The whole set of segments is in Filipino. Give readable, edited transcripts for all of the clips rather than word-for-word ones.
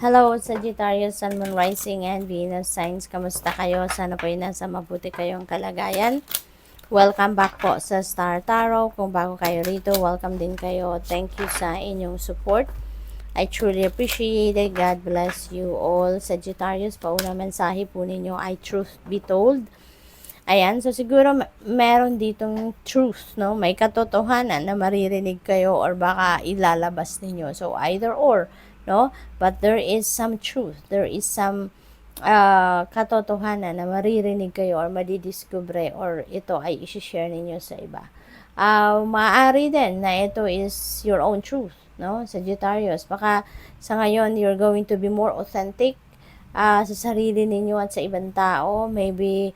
Hello, Sagittarius, Sun, Moon, Rising, and Venus signs. Kamusta kayo? Sana po ay nasa mabuti kayong kalagayan. Welcome back po sa Star Tarot. Kung bago kayo rito, welcome din kayo. Thank you sa inyong support. I truly appreciate it. God bless you all. Sagittarius, pauna mensahe po ninyo ay truth be told. Ayan, so siguro meron ditong truth, no? May katotohanan na maririnig kayo or baka ilalabas ninyo. So either or, no? But there is some truth. There is some katotohanan na maririnig kayo or madidiscover or ito ay isi-share ninyo sa iba. Maaari din na ito is your own truth, no? Sagittarius, baka sa ngayon you're going to be more authentic sa sarili ninyo at sa ibang tao. Maybe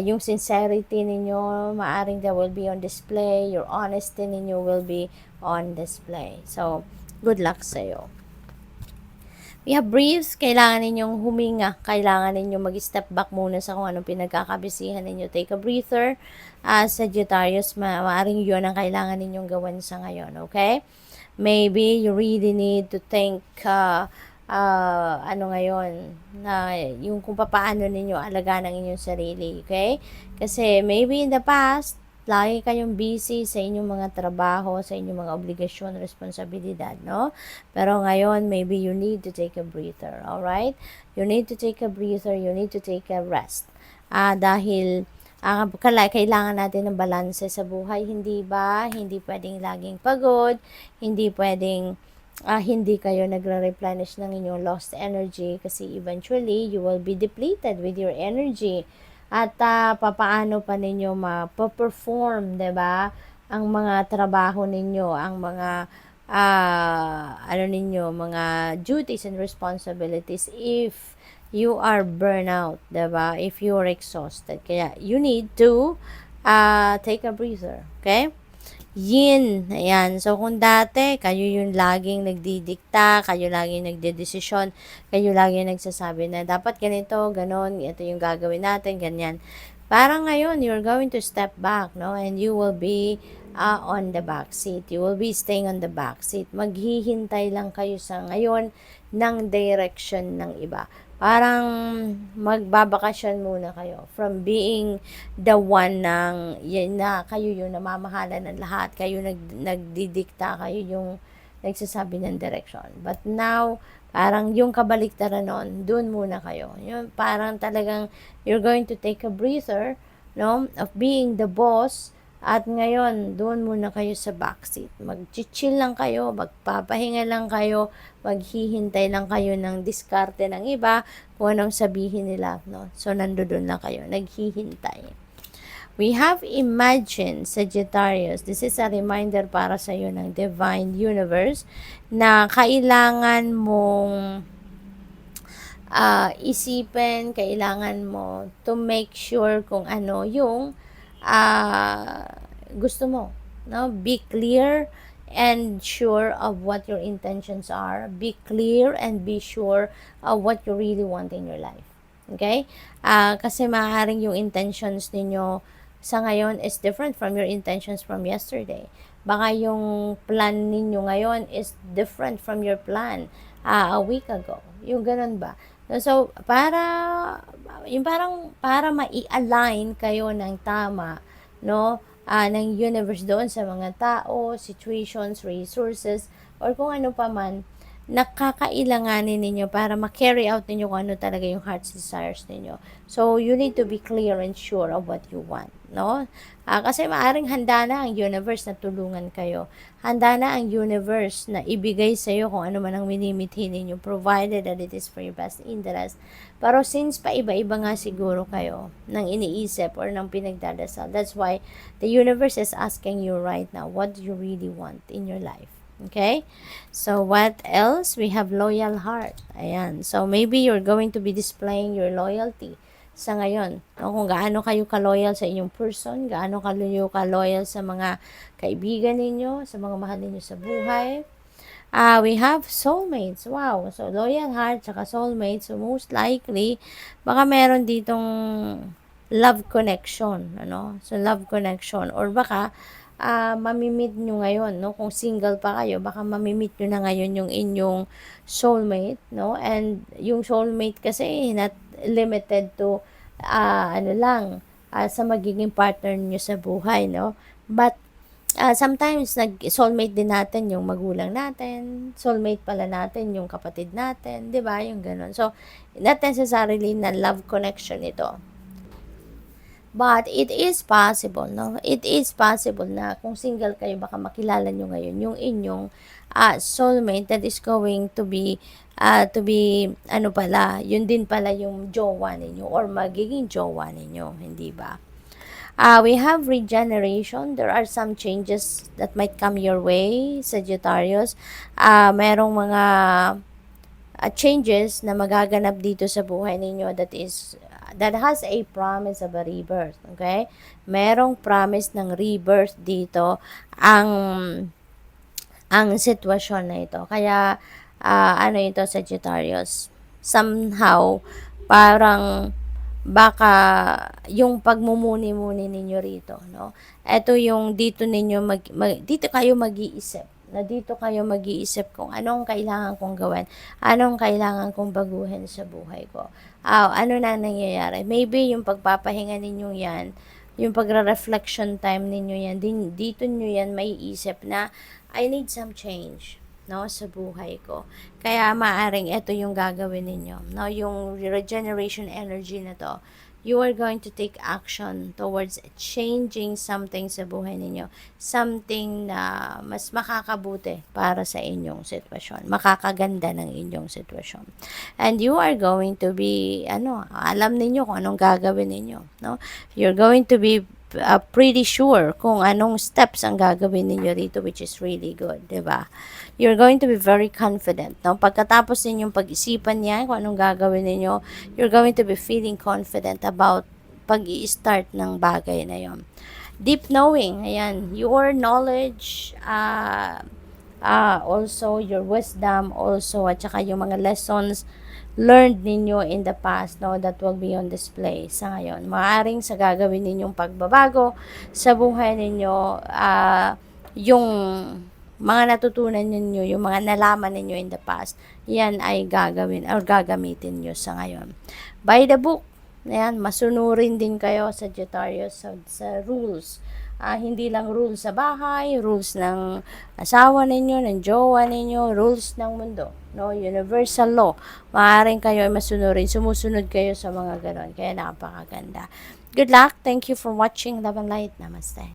yung sincerity ninyo, maaring that will be on display. Your honesty ninyo will be on display. So, good luck sa'yo. We have briefs. Kailangan ninyong huminga. Kailangan ninyong mag-step back muna sa kung anong pinagkakabisihan ninyo. Take a breather. Sagittarius, maaring yun ang kailangan ninyong gawin sa ngayon. Okay? Maybe you really need to think ngayon, na yung kung paano ninyo alagaan ang inyong sarili, okay? Kasi maybe in the past, lagi kayong busy sa inyong mga trabaho, sa inyong mga obligasyon, responsibilidad, no? Pero ngayon, maybe you need to take a breather, alright? You need to take a breather, you need to take a rest. Dahil kailangan natin ng balanse sa buhay, hindi ba? Hindi pwedeng laging pagod, hindi pwedeng hindi kayo nagre-replenish ng inyong lost energy kasi eventually you will be depleted with your energy. At papaano pa ninyo ma-perform, 'di ba? Ang mga trabaho ninyo, ang mga mga duties and responsibilities if you are burnout, 'di ba? If you are exhausted. Kaya you need to take a breather, okay? Yin, ayan. So, kung dati, kayo yung laging nagdidikta, kayo laging nagdedesisyon, kayo laging nagsasabi na dapat ganito, ganon, ito yung gagawin natin, ganyan. Parang ngayon, you're going to step back, no? And you will be on the back seat. You will be staying on the back seat. Maghihintay lang kayo sa ngayon ng direction ng iba. Parang magbabakasyon muna kayo from being the one na kayo yung namamahala ng lahat, kayo nagdidikta, kayo yung nagsasabi ng direction. But now, parang yung kabaliktaran nun, dun muna kayo. Yung parang talagang you're going to take a breather, no, of being the boss. At ngayon, doon muna kayo sa backseat. Mag-chill lang kayo, magpapahinga lang kayo, maghihintay lang kayo ng diskarte ng iba, kung anong sabihin nila, no? So, nandoon lang kayo, naghihintay. We have Imagine, Sagittarius. This is a reminder para sa iyo ng Divine Universe na kailangan mong isipin, kailangan mo to make sure kung ano yung gusto mo, no? Be clear and sure of what your intentions are. Be clear and be sure of what you really want in your life. Okay? Kasi maaaring yung intentions ninyo sa ngayon is different from your intentions from yesterday. Baka yung plan ninyo ngayon is different from your plan a week ago. Yung ganun ba? So, para ma-align kayo ng tama, no, ng universe doon sa mga tao, situations, resources, or kung ano pa man, nakakailanganin ninyo para ma-carry out ninyo kung ano talaga yung heart's desires ninyo. So, you need to be clear and sure of what you want, no? Kasi maaring handa na ang universe na tulungan kayo. Handa na ang universe na ibigay sa iyo kung ano man ang minimithi ninyo, provided that it is for your best interest. Pero since paiba-iba nga siguro kayo ng iniisip or ng pinagdadasal, that's why the universe is asking you right now, what do you really want in your life? Okay? So, what else? We have loyal heart. Ayan. So, maybe you're going to be displaying your loyalty sa ngayon. No? Kung gaano kayo ka-loyal sa inyong person, gaano kayo ka-loyal sa mga kaibigan ninyo, sa mga mahal ninyo sa buhay. We have soulmates. Wow. So, loyal heart, saka soulmates. So, most likely, baka meron ditong love connection. Ano? So, love connection. Or baka, mamimit nyo ngayon, no? Kung single pa kayo, baka mamimit nyo na ngayon yung inyong soulmate, no? And yung soulmate kasi not limited to ano lang, sa magiging partner niyo sa buhay, no? But sometimes nag-soulmate din natin yung magulang natin, soulmate pala natin yung kapatid natin, 'di ba? Yung ganun. So, not necessarily na love connection ito. But it is possible, no? It is possible na kung single kayo, baka makilala nyo ngayon yung inyong soulmate that is going to be, ano pala, yun din pala yung jowa ninyo or magiging jowa ninyo, hindi ba? We have regeneration. There are some changes that might come your way, Sagittarius. Merong mga changes na magaganap dito sa buhay ninyo that has a promise of a rebirth, okay? Merong promise ng rebirth dito ang sitwasyon na ito. Kaya ano ito, Sagittarius? Somehow parang baka yung pagmumuni-muni ninyo rito, no? Ito yung dito ninyo dito kayo mag-iisip na dito kayo mag-iisip kung anong kailangan kong gawin, anong kailangan kong baguhin sa buhay ko. Ano na nangyayari? Maybe yung pagpapahinga ninyo yan, yung pagre-reflection time ninyo yan, dito nyo yan may isip na I need some change, no, sa buhay ko. Kaya maaring ito yung gagawin ninyo, no, yung regeneration energy na to. You are going to take action towards changing something sa buhay ninyo. Something na mas makakabuti para sa inyong sitwasyon. Makakaganda ng inyong sitwasyon. And you are going to be, alam ninyo kung anong gagawin ninyo, no? You're going to be pretty sure kung anong steps ang gagawin ninyo rito, which is really good, 'di ba? You're going to be very confident, no? Pagkatapos ninyong pag-isipan yan kung anong gagawin ninyo, you're going to be feeling confident about pag-i-start ng bagay na yon. Deep knowing, ayan, your knowledge, also your wisdom, also, at saka yung mga lessons learned ninyo in the past, no, that will be on display sa ngayon. Maaring sa gagawin ninyong pagbabago sa buhay ninyo, yung mga natutunan ninyo, yung mga nalaman ninyo in the past, yan ay gagawin or gagamitin nyo sa ngayon. By the book, yan, masunurin din kayo, Sagittarius, sa rules. Hindi lang rules sa bahay, rules ng asawa ninyo, ng jowa ninyo, rules ng mundo, no, universal law. Maaaring kayo ay masunurin, sumusunod kayo sa mga ganon. Kaya napakaganda. Good luck. Thank you for watching. Love and light. Namaste.